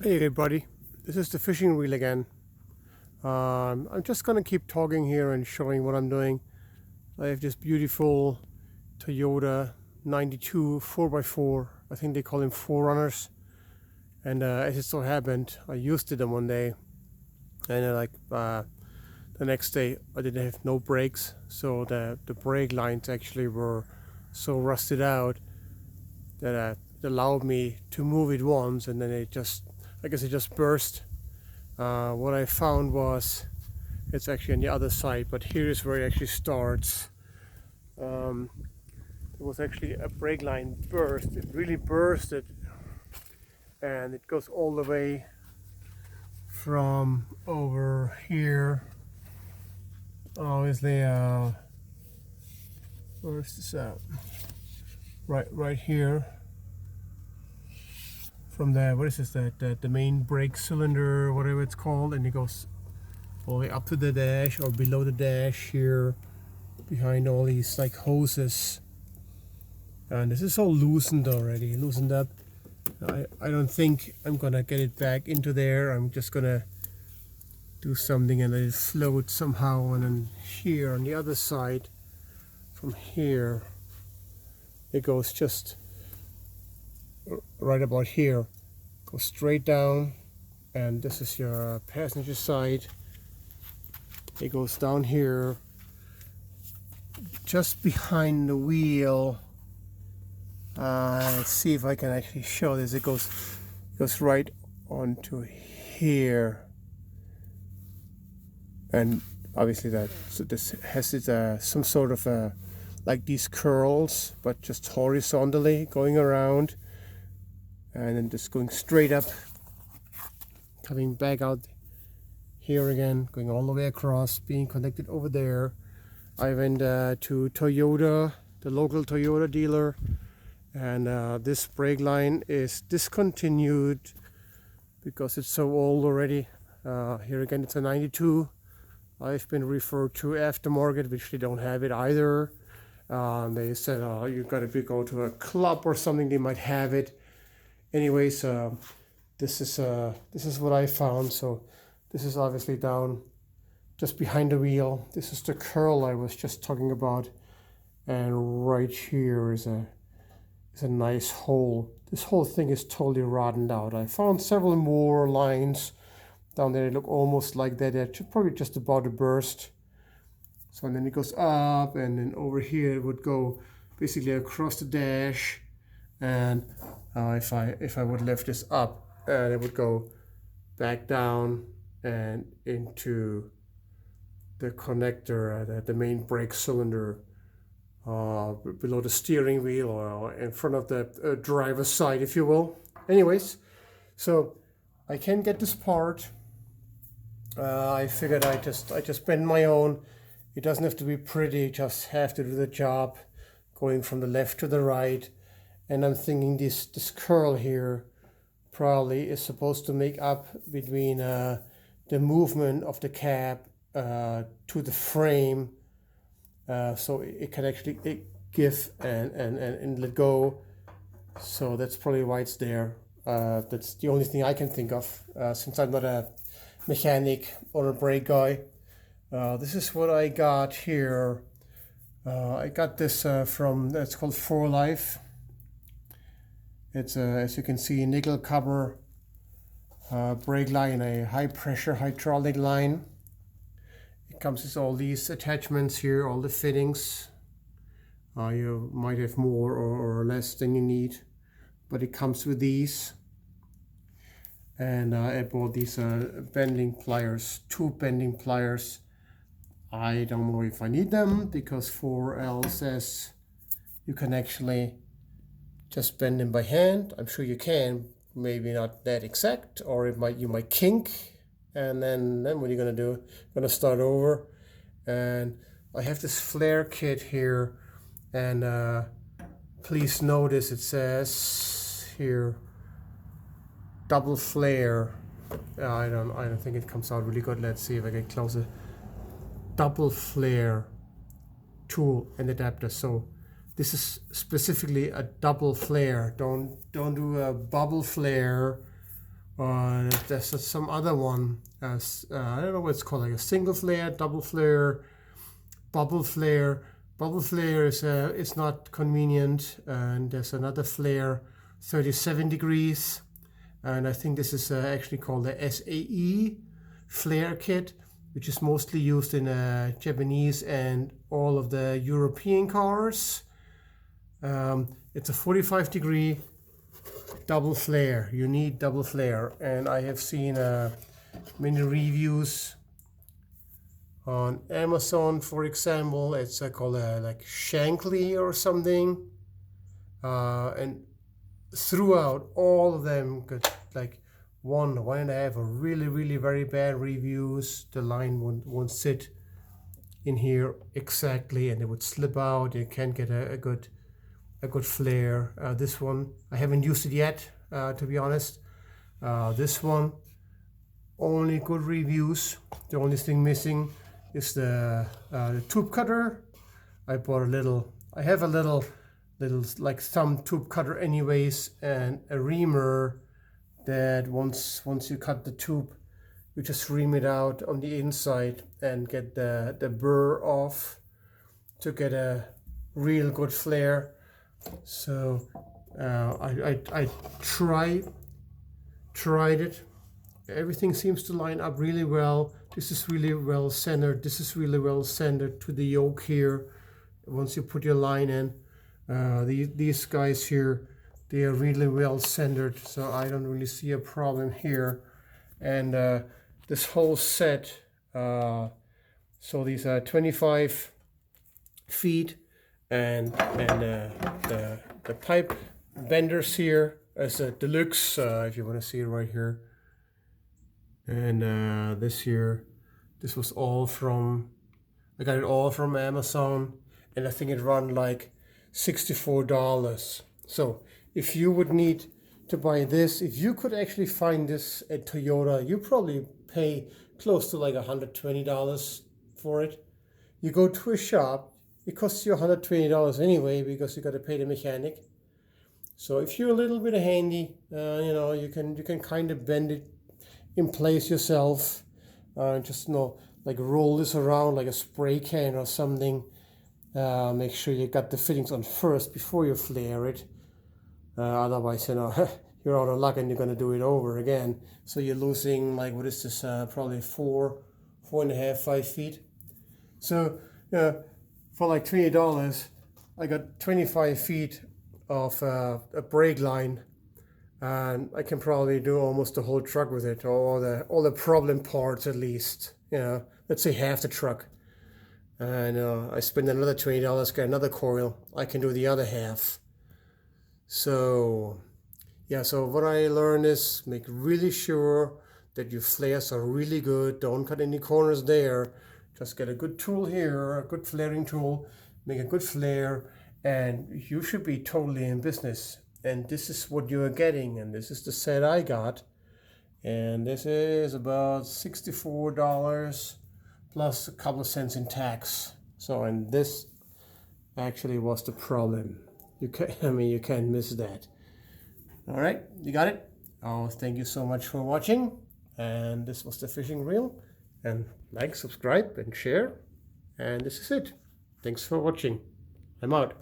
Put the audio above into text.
Hey everybody, this is the fishing reel again. I'm just gonna keep talking here and showing what I'm doing. I have this beautiful Toyota 92 4x4. I think they call them forerunners. And as it so happened, I used it one day, and the next day I didn't have no brakes, so the brake lines actually were so rusted out that it allowed me to move it once, and then I guess it just burst. What I found was it's actually on the other side, but here is where it actually starts. Um, it was actually a brake line burst. It really bursted, and it goes all the way from over here. Obviously, where's this at? Right here. From the what is this? The main brake cylinder, whatever it's called, and it goes all the way up to the dash or below the dash here, behind all these like hoses. And this is all loosened already, loosened up. I don't think I'm gonna get it back into there. I'm just gonna do something and let it float somehow. And then here on the other side, from here, it goes just right about here. Go straight down, and this is your passenger side. It goes down here, just behind the wheel. Let's see if I can actually show this. It goes right onto here, and obviously this has some sort of like these curls, but just horizontally going around, and then just going straight up, coming back out here again, going all the way across, being connected over there. I went to Toyota, the local Toyota dealer, and this brake line is discontinued because it's so old already. Here again, it's a 92. I've been referred to aftermarket, which they don't have it either. They said you got to go to a club or something, they might have it. Anyways, this is what I found. So this is obviously down just behind the wheel. This is the curl I was just talking about, and right here is a nice hole. This whole thing is totally rotten out. I found several more lines down there. They look almost like that. They're probably just about to burst. So and then it goes up, and then over here it would go basically across the dash. And if I would lift this up, it would go back down and into the connector, the main brake cylinder, below the steering wheel or in front of the driver's side, if you will. Anyways, so I can get this part. I figured I just bend my own. It doesn't have to be pretty, just have to do the job, going from the left to the right. And I'm thinking this curl here probably is supposed to make up between the movement of the cab to the frame, so it can actually give and let go. So that's probably why it's there. That's the only thing I can think of, since I'm not a mechanic or a brake guy. This is what I got here. I got this from, it's called 4Life. It's as you can see, nickel copper brake line, a high pressure hydraulic line. It comes with all these attachments here, all the fittings. You might have more or less than you need, but it comes with these. And I bought these bending pliers, two bending pliers. I don't know if I need them because 4L says you can actually just bend them by hand. I'm sure you can, maybe not that exact, or you might kink, and then what are you gonna do? I'm gonna start over. And I have this flare kit here, and please notice it says here double flare. I don't think it comes out really good. Let's see if I get closer. Double flare tool and adapter. So this is specifically a double flare. Don't do a bubble flare There's some other one, I don't know what it's called, like a single flare, double flare, bubble flare. Bubble flare is not convenient, and there's another flare, 37 degrees, and I think this is actually called the SAE flare kit, which is mostly used in Japanese and all of the European cars. It's a 45 degree double flare. You need double flare, and I have seen many reviews on Amazon, for example. It's called like Shankly or something, and throughout all of them got like one and a half or really very bad reviews. The line won't sit in here exactly, and it would slip out. You can't get a good flare. This one, I haven't used it yet, to be honest. This one, only good reviews. The only thing missing is the tube cutter. I have a little like thumb tube cutter anyways, and a reamer that once you cut the tube, you just ream it out on the inside and get the burr off to get a real good flare. So I tried it. Everything seems to line up really well. This is really well centered. This is really well centered to the yoke here. Once you put your line in, these guys here, they are really well centered. So I don't really see a problem here. And this whole set, so these are 25 feet. And the pipe benders here as a deluxe, if you want to see it right here. And this was all I got it all from Amazon, and I think it run like $64. So if you would need to buy this, if you could actually find this at Toyota, you probably pay close to like $120 for it. You go to a shop, it costs you $120 anyway because you got to pay the mechanic. So if you're a little bit handy, you can kind of bend it in place yourself. Just like roll this around like a spray can or something. Make sure you got the fittings on first before you flare it. Otherwise, you're out of luck and you're gonna do it over again. So you're losing, like, what is this? Probably 4.5, 5 feet. So for like $20, I got 25 feet of a brake line, and I can probably do almost the whole truck with it, all the problem parts at least. Let's say half the truck. And I spend another $20, get another coil. I can do the other half. So yeah, so what I learned is make really sure that your flares are really good. Don't cut any corners there. Just get a good tool here, a good flaring tool, make a good flare, and you should be totally in business. And this is what you are getting, and this is the set I got. And this is about $64 plus a couple of cents in tax. So, and this actually was the problem. You can't miss that. All right, you got it? Oh, thank you so much for watching. And this was the fishing reel. And like, subscribe, and share. And this is it. Thanks for watching. I'm out.